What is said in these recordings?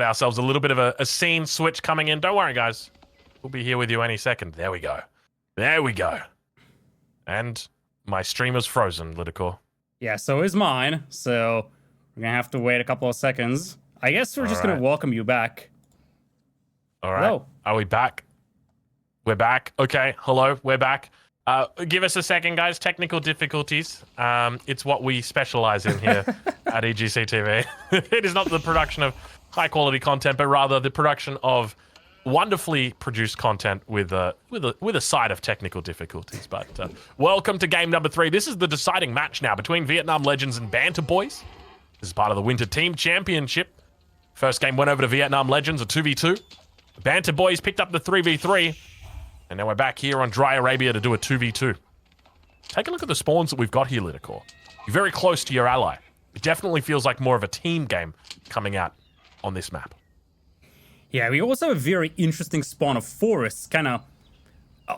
ourselves a little bit of a scene switch coming in. Don't worry, guys. We'll be here with you any second. There we go. There we go. And my streamer's frozen, Lidakor. Yeah, so is mine. So we're going to have to wait a couple of seconds. I guess we're just going to welcome you back. All right. Hello. Are we back? We're back. Okay. Hello. We're back. Give us a second, guys. Technical difficulties. It's what we specialize in here at EGCTV. It is not the production of high-quality content, but rather the production of wonderfully produced content with a side of technical difficulties. But welcome to game number 3. This is the deciding match now between Vietnam Legends and BanterBois. This is part of the Winter Team Championship. First game went over to Vietnam Legends, a 2v2. BanterBois picked up the 3v3. And now we're back here on Dry Arabia to do a 2v2. Take a look at the spawns that we've got here, Lidakor. You're very close to your ally. It definitely feels like more of a team game coming out on this map. Yeah, we also have a very interesting spawn of forests.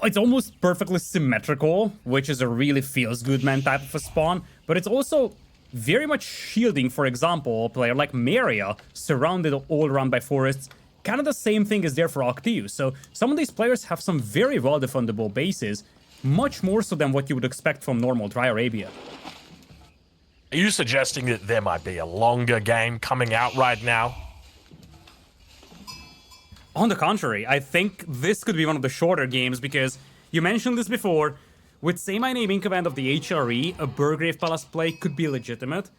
It's almost perfectly symmetrical, which is a really feels-good man type of a spawn. But it's also very much shielding, for example, a player like Maria, surrounded all around by forests. Kind of the same thing is there for Octiu. So some of these players have some very well-defendable bases, much more so than what you would expect from normal Dry Arabia. Are you suggesting that there might be a longer game coming out right now? On the contrary, I think this could be one of the shorter games because you mentioned this before. With semi-naming command of the HRE, a Burgrave Palace play could be legitimate.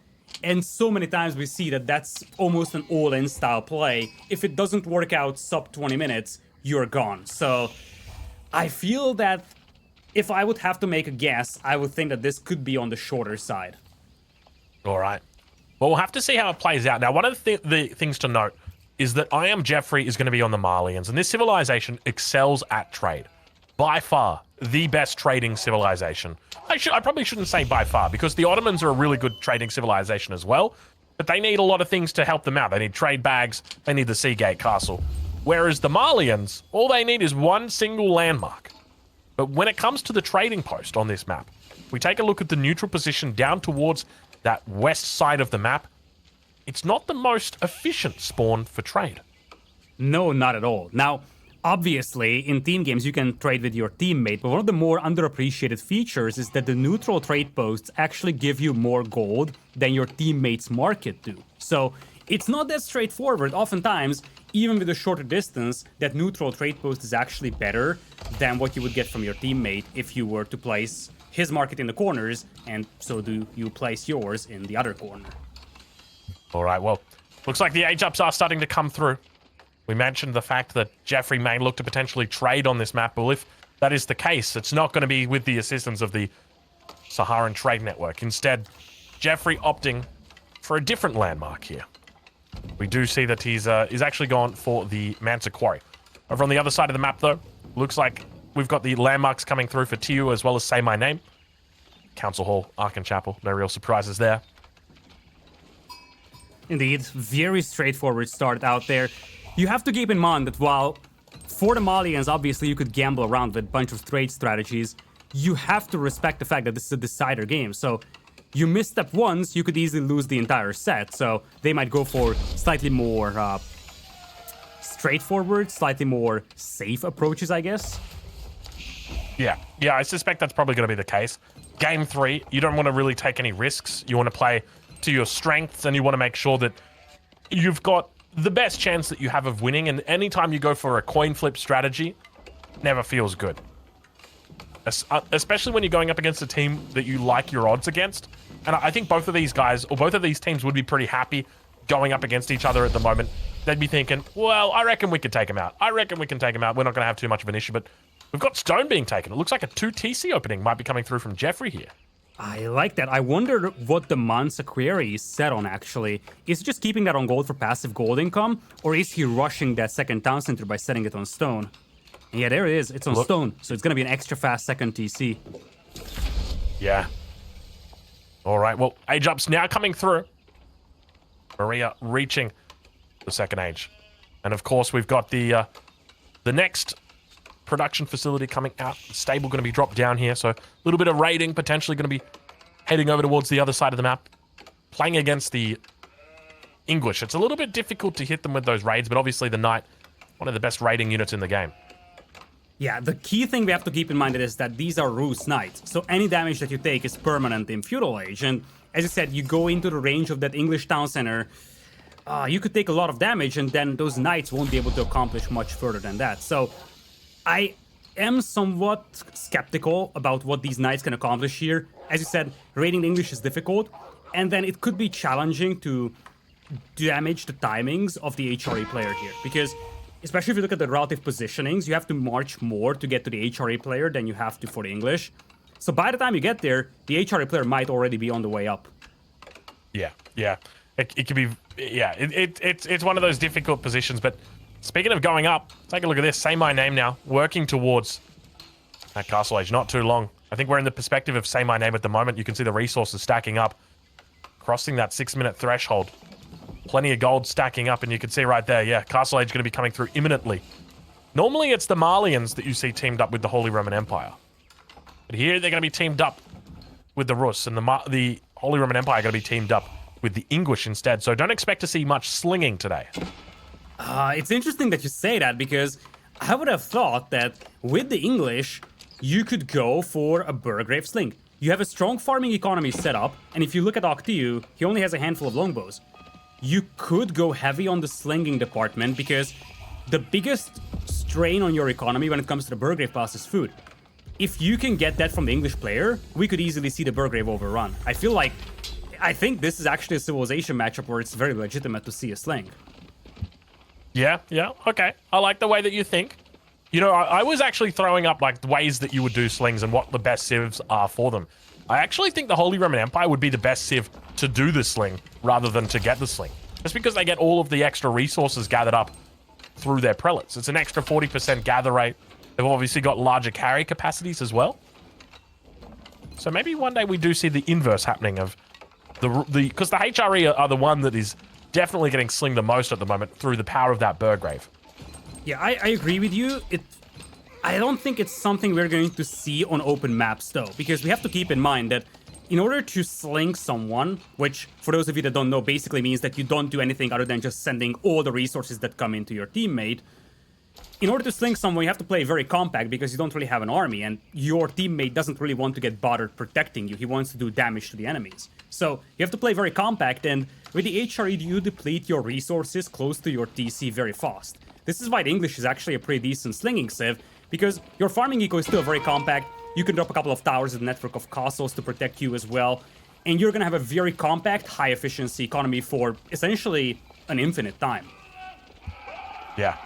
And so many times we see that that's almost an all-in style play. If it doesn't work out sub 20 minutes, you're gone. So I feel that if I would have to make a guess, I would think that this could be on the shorter side. All right. Well, we'll have to see how it plays out. Now, one of the things to note is that I Am Jeffrey is going to be on the Malians, and this civilization excels at trade. By far, the best trading civilization. I probably shouldn't say by far, because the Ottomans are a really good trading civilization as well, but they need a lot of things to help them out. They need trade bags, they need the Seagate Castle. Whereas the Malians, all they need is one single landmark. But when it comes to the trading post on this map, we take a look at the neutral position down towards that west side of the map. It's not the most efficient spawn for trade. No, not at all. Now, obviously, in team games, you can trade with your teammate, but one of the more underappreciated features is that the neutral trade posts actually give you more gold than your teammates' market do. So it's not that straightforward. Oftentimes, even with a shorter distance, that neutral trade post is actually better than what you would get from your teammate if you were to place his market in the corners, and so do you place yours in the other corner. All right, well, looks like the age-ups are starting to come through. We mentioned the fact that Jeffrey may look to potentially trade on this map. Well, if that is the case, it's not going to be with the assistance of the Saharan Trade Network. Instead, Jeffrey opting for a different landmark here. We do see that he's actually gone for the Manta Quarry. Over on the other side of the map, though, looks like we've got the landmarks coming through for Tiu as well as Say My Name. Council Hall, Arkan Chapel, no real surprises there. Indeed, very straightforward start out there. You have to keep in mind that while for the Malians, obviously you could gamble around with a bunch of trade strategies, you have to respect the fact that this is a decider game. So you misstep once, you could easily lose the entire set. So they might go for slightly more straightforward, slightly more safe approaches, I guess. Yeah, I suspect that's probably going to be the case. Game 3, you don't want to really take any risks. You want to play to your strengths, and you want to make sure that you've got the best chance that you have of winning. And anytime you go for a coin flip strategy, never feels good. Especially when you're going up against a team that you like your odds against. And I think both of these guys, or both of these teams, would be pretty happy going up against each other at the moment. They'd be thinking, well, I reckon we could take him out. I reckon we can take him out. We're not going to have too much of an issue, but we've got Stone being taken. It looks like a 2 TC opening might be coming through from Jeffrey here. I like that. I wonder what the Mansa query is set on, actually. Is he just keeping that on gold for passive gold income? Or is he rushing that second town center by setting it on stone? And yeah, there it is. It's on stone. So it's going to be an extra fast second TC. Yeah. All right. Well, age ups now coming through. Maria reaching the second age. And of course, we've got the next production facility coming out. The stable going to be dropped down here, so a little bit of raiding, potentially going to be heading over towards the other side of the map, playing against the English. It's a little bit difficult to hit them with those raids, but obviously the Knight, one of the best raiding units in the game. Yeah, the key thing we have to keep in mind is that these are Rus Knights, so any damage that you take is permanent in Feudal Age, and as I said, you go into the range of that English town center, you could take a lot of damage, and then those Knights won't be able to accomplish much further than that. So I am somewhat skeptical about what these Knights can accomplish here. As you said, raiding the English is difficult, and then it could be challenging to damage the timings of the HRE player here, because especially if you look at the relative positionings, you have to march more to get to the HRE player than you have to for the English. So by the time you get there, the HRE player might already be on the way up. Yeah. It could be, yeah, it's one of those difficult positions, but speaking of going up, take a look at this. Say My Name now, working towards that Castle Age. Not too long. I think we're in the perspective of Say My Name at the moment. You can see the resources stacking up, crossing that 6-minute threshold. Plenty of gold stacking up, and you can see right there, yeah, Castle Age going to be coming through imminently. Normally, it's the Malians that you see teamed up with the Holy Roman Empire. But here, they're going to be teamed up with the Rus, and the Holy Roman Empire are going to be teamed up with the English instead. So don't expect to see much slinging today. It's interesting that you say that, because I would have thought that with the English, you could go for a Burgrave Sling. You have a strong farming economy set up, and if you look at Octiu, he only has a handful of longbows. You could go heavy on the slinging department, because the biggest strain on your economy when it comes to the Burgrave pass is food. If you can get that from the English player, we could easily see the Burgrave overrun. I think this is actually a civilization matchup where it's very legitimate to see a sling. Yeah, okay. I like the way that you think. You know, I was actually throwing up like the ways that you would do slings and what the best civs are for them. I actually think the Holy Roman Empire would be the best civ to do the sling rather than to get the sling. Just because they get all of the extra resources gathered up through their prelates. It's an extra 40% gather rate. They've obviously got larger carry capacities as well. So maybe one day we do see the inverse happening of because the HRE are the one that is definitely getting slinged the most at the moment through the power of that Burgrave. Yeah, I agree with you. I don't think it's something we're going to see on open maps, though, because we have to keep in mind that in order to sling someone, which, for those of you that don't know, basically means that you don't do anything other than just sending all the resources that come into your teammate. In order to sling someone, you have to play very compact because you don't really have an army, and your teammate doesn't really want to get bothered protecting you. He wants to do damage to the enemies. So you have to play very compact, and with the HRE, you deplete your resources close to your TC very fast. This is why the English is actually a pretty decent slinging civ, because your farming eco is still very compact. You can drop a couple of towers and network of castles to protect you as well, and you're gonna have a very compact, high-efficiency economy for essentially an infinite time. Yeah.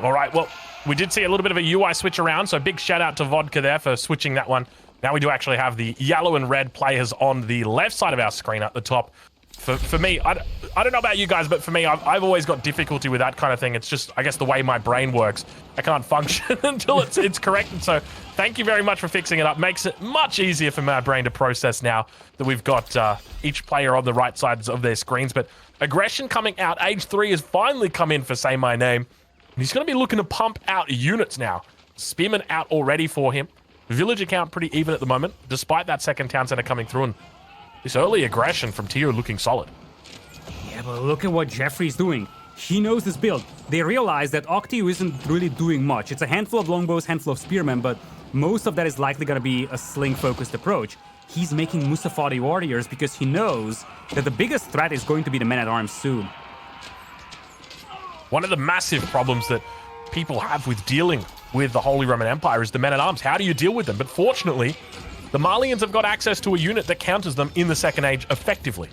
All right, well, we did see a little bit of a UI switch around, so big shout out to Vodka there for switching that one. Now we do actually have the yellow and red players on the left side of our screen at the top. For me, I don't know about you guys, but for me, I've always got difficulty with that kind of thing. It's just, I guess, the way my brain works. I can't function until it's corrected. So thank you very much for fixing it up. Makes it much easier for my brain to process now that we've got each player on the right sides of their screens. But aggression coming out. Age 3 has finally come in for Say My Name. And he's going to be looking to pump out units now. Spearman out already for him. Village account pretty even at the moment, despite that second town center coming through. And this early aggression from Tio looking solid. Yeah, but look at what Jeffrey's doing. He knows this build. They realize that Octiu isn't really doing much. It's a handful of longbows, handful of spearmen, but most of that is likely going to be a sling-focused approach. He's making Musafati warriors because he knows that the biggest threat is going to be the men-at-arms soon. One of the massive problems that people have with dealing with the Holy Roman Empire is the men-at-arms. How do you deal with them? But fortunately, the Malians have got access to a unit that counters them in the Second Age effectively.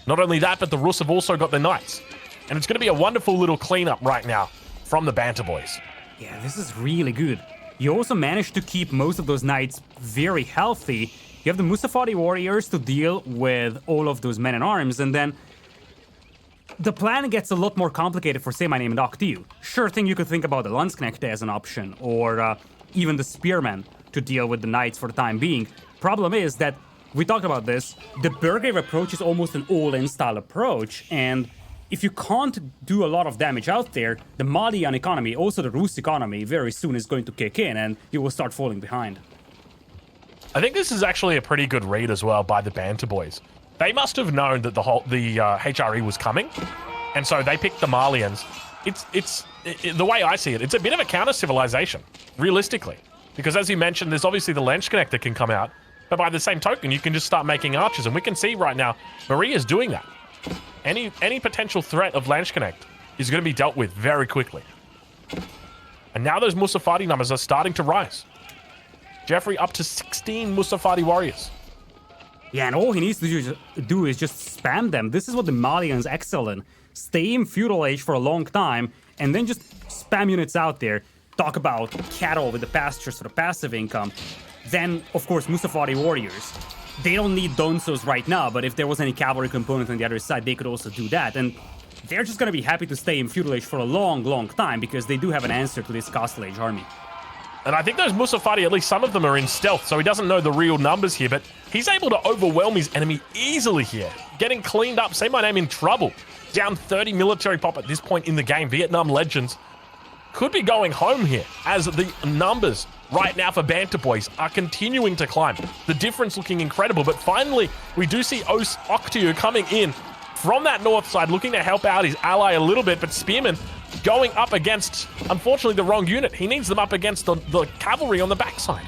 Not only that, but the Rus have also got the Knights. And it's going to be a wonderful little cleanup right now from the BanterBois. Yeah, this is really good. You also managed to keep most of those Knights very healthy. You have the Musafati warriors to deal with all of those men-at-arms, and then the plan gets a lot more complicated for Say My Name and Octiu. Sure thing you could think about the Landsknecht as an option, or even the Spearmen to deal with the Knights for the time being. Problem is that, we talked about this, the Burgrave approach is almost an all-in style approach, and if you can't do a lot of damage out there, the Malian economy, also the Rus economy, very soon is going to kick in, and you will start falling behind. I think this is actually a pretty good read as well by the BanterBois. They must have known that the HRE was coming, And so they picked the Malians. It's the way I see it, it's a bit of a counter-civilization, realistically. Because as you mentioned, there's obviously the Lens Connect that can come out, but by the same token, you can just start making archers, and we can see right now, Maria's doing that. Any potential threat of Lens Connect is going to be dealt with very quickly. And now those Musafati numbers are starting to rise. Jeffrey up to 16 Musafati warriors. Yeah, and all he needs to do is just spam them. This is what the Malians excel in. Stay in feudal age for a long time, and then just spam units out there. Talk about cattle with the pastures for the passive income. Then, of course, Musafati warriors. They don't need Donsos right now, but if there was any cavalry component on the other side, they could also do that. And they're just gonna be happy to stay in feudal age for a long, long time, because they do have an answer to this Castle Age army. And I think those Musafati, at least some of them are in stealth, so he doesn't know the real numbers here, but he's able to overwhelm his enemy easily here. Getting cleaned up, say my name, in trouble. Down 30 military pop at this point in the game. Vietnam Legends could be going home here, as the numbers right now for BanterBois are continuing to climb. The difference looking incredible, but finally we do see Octio coming in from that north side, looking to help out his ally a little bit, but Spearman going up against, unfortunately, the wrong unit. He needs them up against the cavalry on the backside.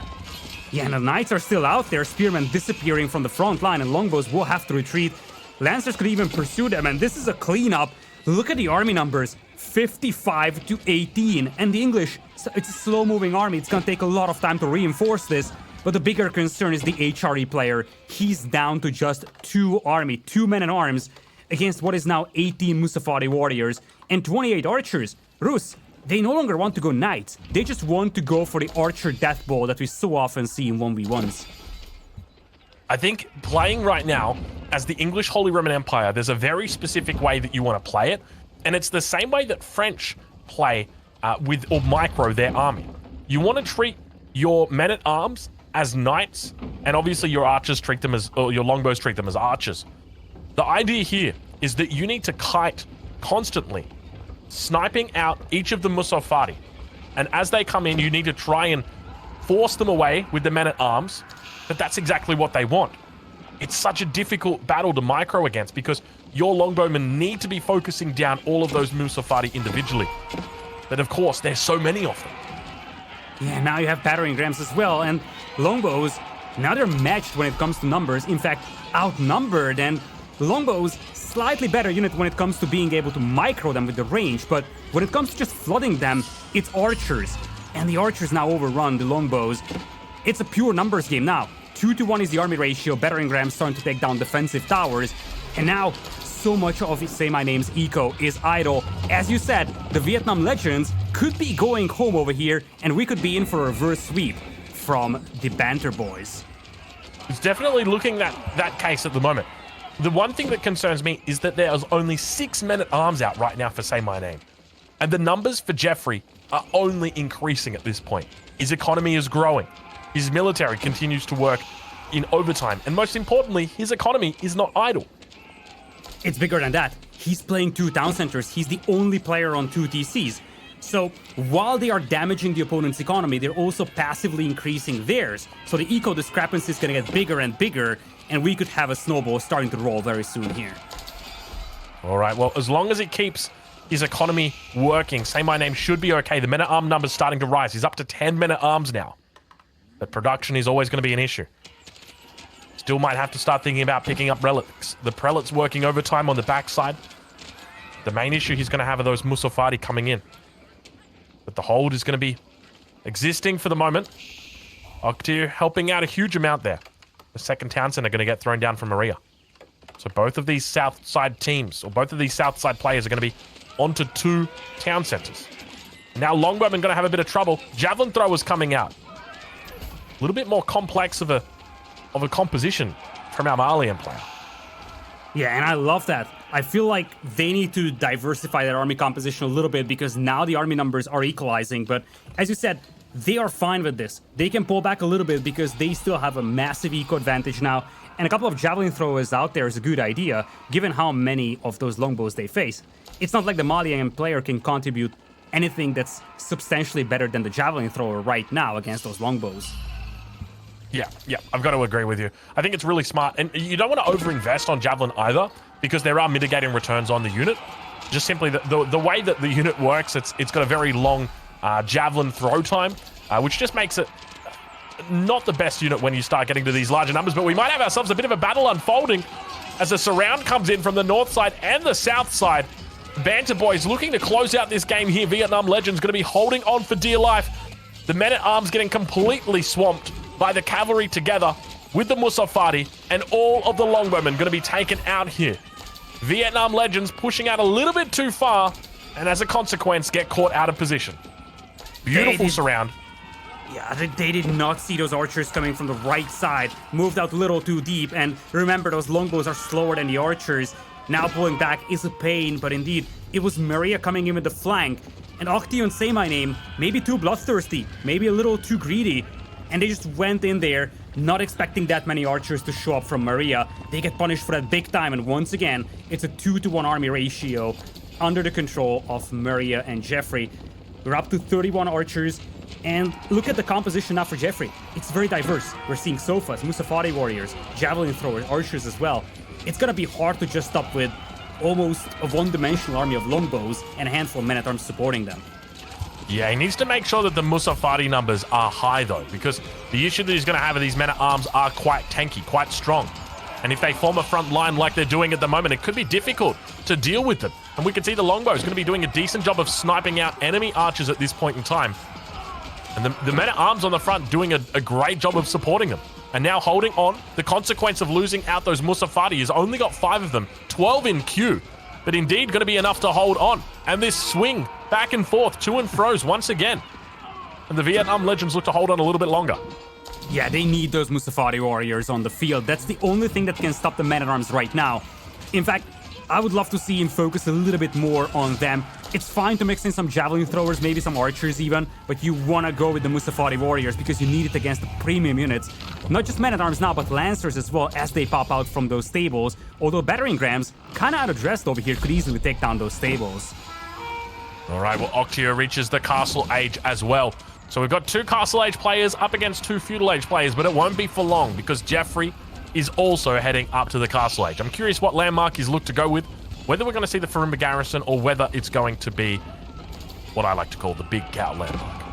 Yeah, and the Knights are still out there. Spearmen disappearing from the front line, and Longbows will have to retreat. Lancers could even pursue them, and this is a cleanup. Look at the army numbers, 55 to 18. And the English, it's a slow-moving army. It's gonna take a lot of time to reinforce this. But the bigger concern is the HRE player. He's down to just 2 men in arms, against what is now 18 Musafati warriors and 28 archers. Rus, they no longer want to go knights. They just want to go for the archer death ball that we so often see in 1v1s. I think playing right now as the English Holy Roman Empire, there's a very specific way that you want to play it. And it's the same way that French play or micro their army. You want to treat your men-at-arms as knights, and obviously your archers treat them as, or your longbows treat them as archers. The idea here is that you need to kite constantly, sniping out each of the Musafati. And as they come in, you need to try and force them away with the men-at-arms, but that's exactly what they want. It's such a difficult battle to micro against because your longbowmen need to be focusing down all of those Musafati individually. But of course, there's so many of them. Yeah, now you have battering rams as well, and longbows, now they're matched when it comes to numbers, in fact, outnumbered, and longbows, slightly better unit when it comes to being able to micro them with the range, but when it comes to just flooding them, it's archers. And the archers now overrun the longbows. It's a pure numbers game now. 2-to-1 is the army ratio, battering rams starting to take down defensive towers, and now so much of Say My Name's eco is idle. As you said, the Vietnam Legends could be going home over here, and we could be in for a reverse sweep from the BanterBois. It's definitely looking that case at the moment. The one thing that concerns me is that there's only 6 men-at-arms out right now for Say My Name. And the numbers for Jeffrey are only increasing at this point. His economy is growing. His military continues to work in overtime. And most importantly, his economy is not idle. It's bigger than that. He's playing 2 town centers. He's the only player on 2 TCs. So while they are damaging the opponent's economy, they're also passively increasing theirs. So the eco discrepancy is going to get bigger and bigger, and we could have a snowball starting to roll very soon here. All right, well, as long as it keeps his economy working, Say My Name should be okay. The men-at-arms number's starting to rise. He's up to 10 men-at-arms now. But production is always going to be an issue. Still might have to start thinking about picking up relics. The prelate's working overtime on the backside. The main issue he's going to have are those Musafati coming in. But the hold is going to be existing for the moment. Octio helping out a huge amount there. The second town center going to get thrown down from Maria. So both of these south side teams, or both of these south side players are going to be onto 2 town centers. Now Longbowman going to have a bit of trouble. Javelin throwers coming out. A little bit more complex of a composition from our Malian player. Yeah, and I love that. I feel like they need to diversify their army composition a little bit because now the army numbers are equalizing. But as you said, they are fine with this. They can pull back a little bit because they still have a massive eco advantage now. And a couple of javelin throwers out there is a good idea, given how many of those longbows they face. It's not like the Malian player can contribute anything that's substantially better than the javelin thrower right now against those longbows. Yeah, I've got to agree with you. I think it's really smart. And you don't want to overinvest on Javelin either, because there are mitigating returns on the unit. just simply the way that the unit works, it's got a very long javelin throw time, which just makes it not the best unit when you start getting to these larger numbers. But we might have ourselves a bit of a battle unfolding as a surround comes in from the north side and the south side. BanterBois looking to close out this game here. Vietnam Legends going to be holding on for dear life. The men-at-arms getting completely swamped by the cavalry together with the Musafati, and all of the longbowmen going to be taken out here. Vietnam Legends pushing out a little bit too far, and as a consequence, get caught out of position. Beautiful surround. Yeah, they did not see those archers coming from the right side. Moved out a little too deep, and remember, those longbows are slower than the archers. Now pulling back is a pain, but indeed, it was Maria coming in with the flank. And Octio and Say My Name, maybe too bloodthirsty, maybe a little too greedy. And they just went in there, not expecting that many archers to show up from Maria. They get punished for that big time, and once again, it's a 2-to-1 army ratio under the control of Maria and Jeffrey. We're up to 31 archers, and look at the composition now for Jeffrey. It's very diverse. We're seeing Sofas, Musafati warriors, javelin throwers, archers as well. It's gonna be hard to just stop with almost a one-dimensional army of longbows and a handful of men-at-arms supporting them. Yeah, he needs to make sure that the Musafati numbers are high, though, because the issue that he's going to have with these men-at-arms are quite tanky, quite strong. And if they form a front line like they're doing at the moment, it could be difficult to deal with them. And we can see the longbow is going to be doing a decent job of sniping out enemy archers at this point in time. And the men-at-arms on the front doing a great job of supporting them. And now holding on. The consequence of losing out those Musafati is only got 5 of them, 12 in queue. But indeed going to be enough to hold on. And this swing back and forth, to and fro's once again. And the Vietnam Legends look to hold on a little bit longer. Yeah, they need those Musafati warriors on the field. That's the only thing that can stop the men-at-arms right now. In fact, I would love to see him focus a little bit more on them. It's fine to mix in some javelin throwers, maybe some archers even, but you want to go with the Musafati warriors because you need it against the premium units. Not just men-at-arms now, but lancers as well as they pop out from those stables. Although battering rams, kind of out-of-dressed over here, could easily take down those stables. All right, well, Octio reaches the Castle Age as well. So we've got 2 Castle Age players up against 2 Feudal Age players, but it won't be for long because Jeffrey is also heading up to the Castle Age. I'm curious what landmark he's looked to go with, whether we're going to see the Farimba Garrison or whether it's going to be what I like to call the Big Cow landmark.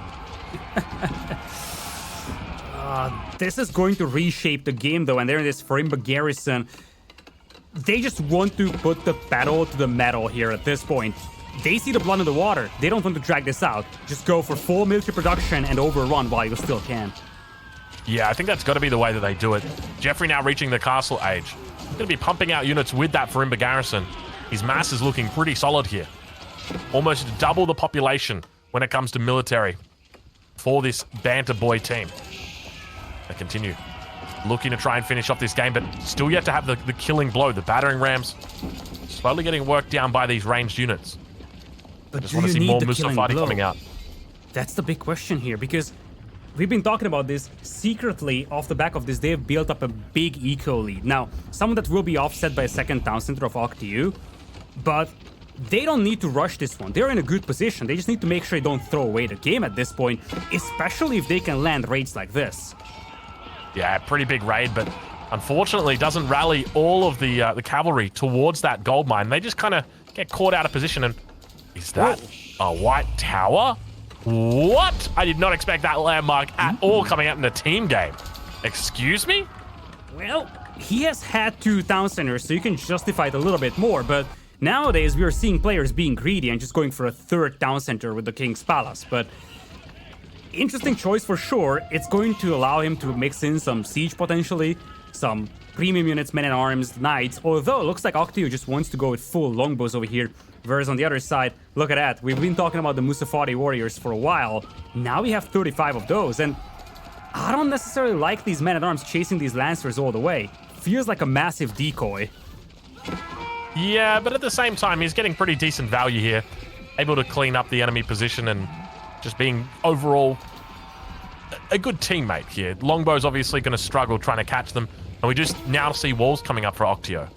This is going to reshape the game, though, and they're in this Farimba Garrison. They just want to put the pedal to the metal here at this point. They see the blood in the water. They don't want to drag this out. Just go for full military production and overrun while you still can. Yeah, I think that's got to be the way that they do it. Jeffrey now reaching the Castle Age. He's going to be pumping out units with that Farimba Garrison. His mass is looking pretty solid here. Almost double the population when it comes to military for this BanterBois team. They continue looking to try and finish off this game, but still yet to have the killing blow. The battering rams slowly getting worked down by these ranged units. But just want to see more Musafati coming out. That's the big question here, because we've been talking about this secretly. Off the back of this, they've built up a big eco lead. Now, some of that will be offset by a second town center of Octiu, but they don't need to rush this one. They're in a good position. They just need to make sure they don't throw away the game at this point, especially if they can land raids like this. Yeah, pretty big raid, but unfortunately doesn't rally all of the cavalry towards that gold mine. They just kind of get caught out of position. And is that a white tower? What? I did not expect that landmark at all coming out in a team game. Excuse me? Well, he has had 2 town centers, so you can justify it a little bit more, but nowadays we are seeing players being greedy and just going for a 3rd town center with the King's Palace. But interesting choice for sure. It's going to allow him to mix in some siege potentially, some premium units, men-at-arms, knights, although it looks like Octio just wants to go with full longbows over here. Whereas on the other side, look at that. We've been talking about the Musafati warriors for a while. Now we have 35 of those, and I don't necessarily like these men-at-arms chasing these lancers all the way. Feels like a massive decoy. Yeah, but at the same time, he's getting pretty decent value here. Able to clean up the enemy position and just being overall a good teammate here. Longbow's obviously going to struggle trying to catch them, and we just now see walls coming up for Octio.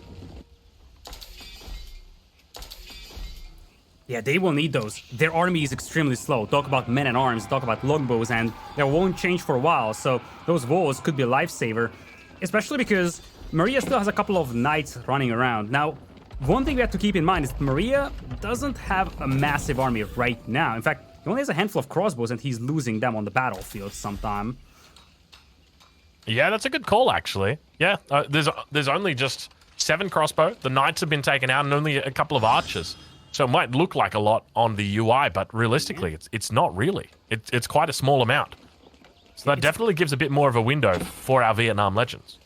Yeah, they will need those. Their army is extremely slow. Talk about men-at-arms, talk about longbows, and they won't change for a while, so those walls could be a lifesaver. Especially because Maria still has a couple of knights running around. Now, one thing we have to keep in mind is that Maria doesn't have a massive army right now. In fact, he only has a handful of crossbows, and he's losing them on the battlefield sometime. Yeah, that's a good call, actually. Yeah, there's only just 7 crossbow. The knights have been taken out, and only a couple of archers. So it might look like a lot on the UI, but realistically, it's not really. It's quite a small amount. So that definitely gives a bit more of a window for our Vietnam legends.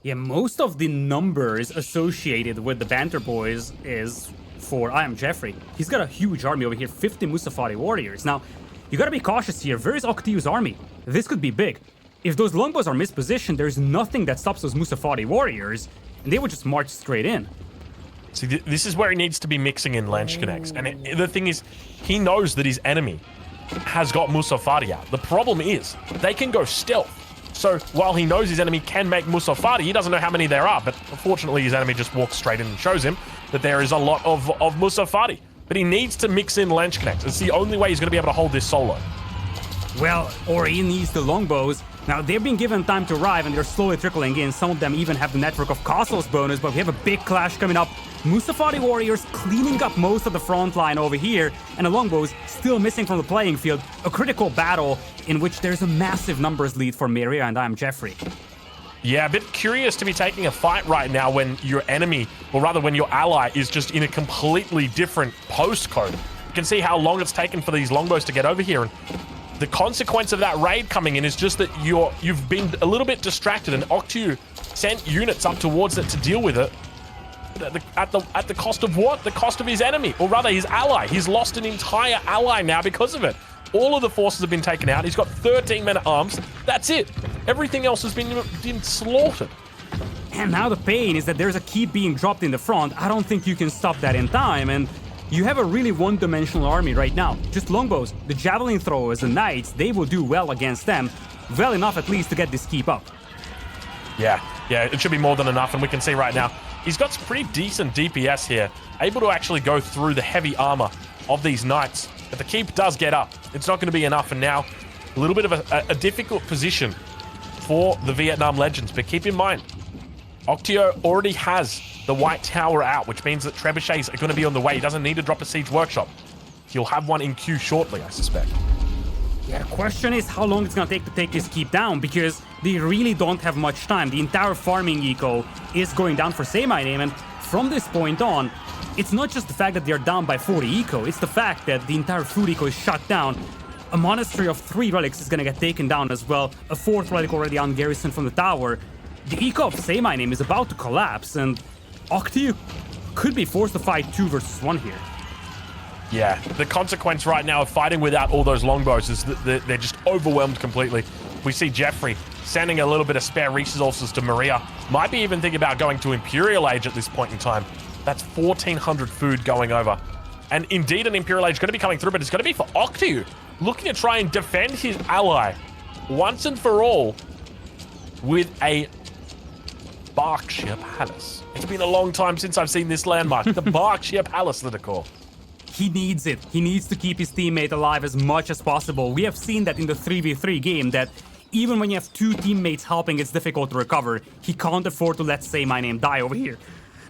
Yeah, most of the numbers associated with the BanterBois is for I Am Jeffrey. He's got a huge army over here, 50 Musafari warriors. Now, you gotta be cautious here. Where is Octiu's army? This could be big. If those longbows are mispositioned, there's nothing that stops those Musafari warriors, and they would just march straight in. See, this is where he needs to be mixing in Lench connects. And the thing is, he knows that his enemy has got Musafari out. The problem is, they can go stealth. So while he knows his enemy can make Musafari, he doesn't know how many there are. But unfortunately, his enemy just walks straight in and shows him that there is a lot of Musafari. But he needs to mix in Lench connects. It's the only way he's going to be able to hold this solo. Well, or he needs the longbows. Now, they've been given time to arrive, and they're slowly trickling in. Some of them even have the network of castles bonus, but we have a big clash coming up. Musafari warriors cleaning up most of the front line over here, and the longbows still missing from the playing field. A critical battle in which there's a massive numbers lead for Maria and I Am Jeffrey. Yeah, a bit curious to be taking a fight right now when your enemy, or rather when your ally, is just in a completely different postcode. You can see how long it's taken for these longbows to get over here, and the consequence of that raid coming in is just that you've been a little bit distracted, and Octiu sent units up towards it to deal with it. At the cost of what? The cost of his enemy, or rather his ally. He's lost an entire ally now because of it. All of the forces have been taken out. He's got 13 men at arms. That's it. Everything else has been slaughtered. And now the pain is that there's a keep being dropped in the front. I don't think you can stop that in time, and you have a really one-dimensional army right now. Just longbows, the javelin throwers, the knights, they will do well against them. Well enough at least to get this keep up. Yeah, it should be more than enough, and we can see right now, he's got some pretty decent DPS here, able to actually go through the heavy armor of these knights. But the keep does get up. It's not going to be enough, and now a little bit of a difficult position for the Vietnam Legends. But keep in mind, Octio already has the White Tower out, which means that trebuchets are going to be on the way. He doesn't need to drop a siege workshop. He'll have one in queue shortly, I suspect. Yeah, the question is how long it's going to take this keep down, because they really don't have much time. The entire farming eco is going down for Say My Name, and from this point on, it's not just the fact that they're down by 40 eco, it's the fact that the entire food eco is shut down. A monastery of 3 relics is going to get taken down as well, a 4th relic already on garrison from the tower. The eco of Say My Name is about to collapse, and Octiu could be forced to fight 2 versus 1 here. Yeah, the consequence right now of fighting without all those longbows is that they're just overwhelmed completely. We see Jeffrey sending a little bit of spare resources to Maria. Might be even thinking about going to Imperial Age at this point in time. That's 1,400 food going over. And indeed, an Imperial Age is going to be coming through, but it's going to be for Octiu, looking to try and defend his ally once and for all with a Berkshire Palace. It's been a long time since I've seen this landmark, the Berkshire Palace, Lidakor. He needs it. He needs to keep his teammate alive as much as possible. We have seen that in the 3v3 game, that even when you have 2 teammates helping, it's difficult to recover. He can't afford to let Say My Name die over here.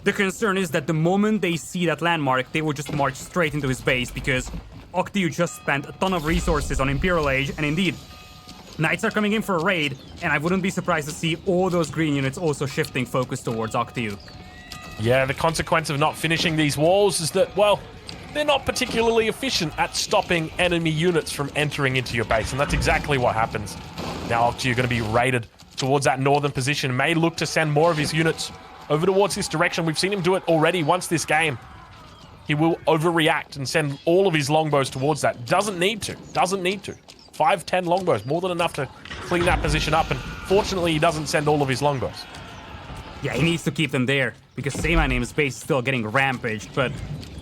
The concern is that the moment they see that landmark, they will just march straight into his base, because Octiu just spent a ton of resources on Imperial Age, and indeed, Knights are coming in for a raid, and I wouldn't be surprised to see all those green units also shifting focus towards Octiu. Yeah, the consequence of not finishing these walls is that, well, they're not particularly efficient at stopping enemy units from entering into your base, and that's exactly what happens. Now Octiu going to be raided towards that northern position, may look to send more of his units over towards this direction. We've seen him do it already once this game. He will overreact and send all of his longbows towards that. Doesn't need to. 5-10 longbows, more than enough to clean that position up, and fortunately he doesn't send all of his longbows. Yeah, he needs to keep them there, because Say My Name's base is still getting rampaged, but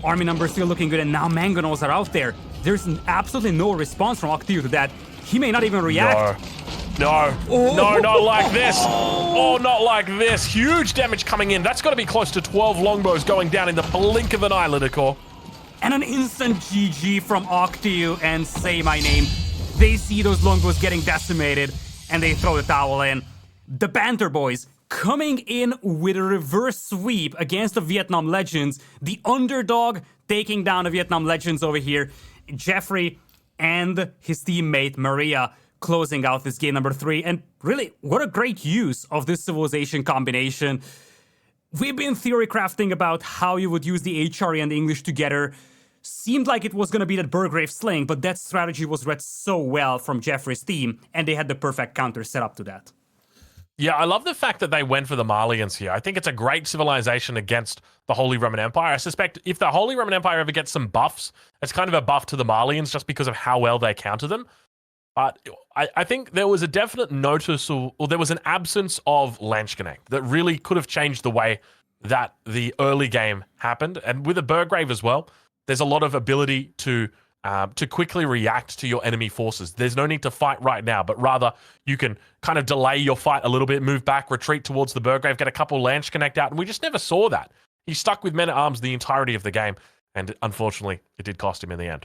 army numbers still looking good, and now mangonels are out there. There's absolutely no response from Octiu to that. He may not even react. No, not like this. Oh, not like this. Huge damage coming in. That's got to be close to 12 longbows going down in the blink of an eye, Lidakor. And an instant GG from Octiu and Say My Name. They see those longbows getting decimated, and they throw the towel in. The BanterBois coming in with a reverse sweep against the Vietnam Legends, the underdog taking down the Vietnam Legends over here. Jeffrey and his teammate Maria closing out this game number 3. And really, what a great use of this civilization combination. We've been theory crafting about how you would use the HRE and the English together. Seemed like it was going to be that Burgrave sling, but that strategy was read so well from Jeffrey's team, and they had the perfect counter set up to that. Yeah, I love the fact that they went for the Malians here. I think it's a great civilization against the Holy Roman Empire. I suspect if the Holy Roman Empire ever gets some buffs, it's kind of a buff to the Malians just because of how well they counter them. But I think there was a definite noticeable, or there was an absence of Landsconnect that really could have changed the way that the early game happened. And with a Burgrave as well, there's a lot of ability to quickly react to your enemy forces. There's no need to fight right now, but rather you can kind of delay your fight a little bit, move back, retreat towards the Burgrave, get a couple Landsconnect out, and we just never saw that. He stuck with men-at-arms the entirety of the game, and unfortunately, it did cost him in the end.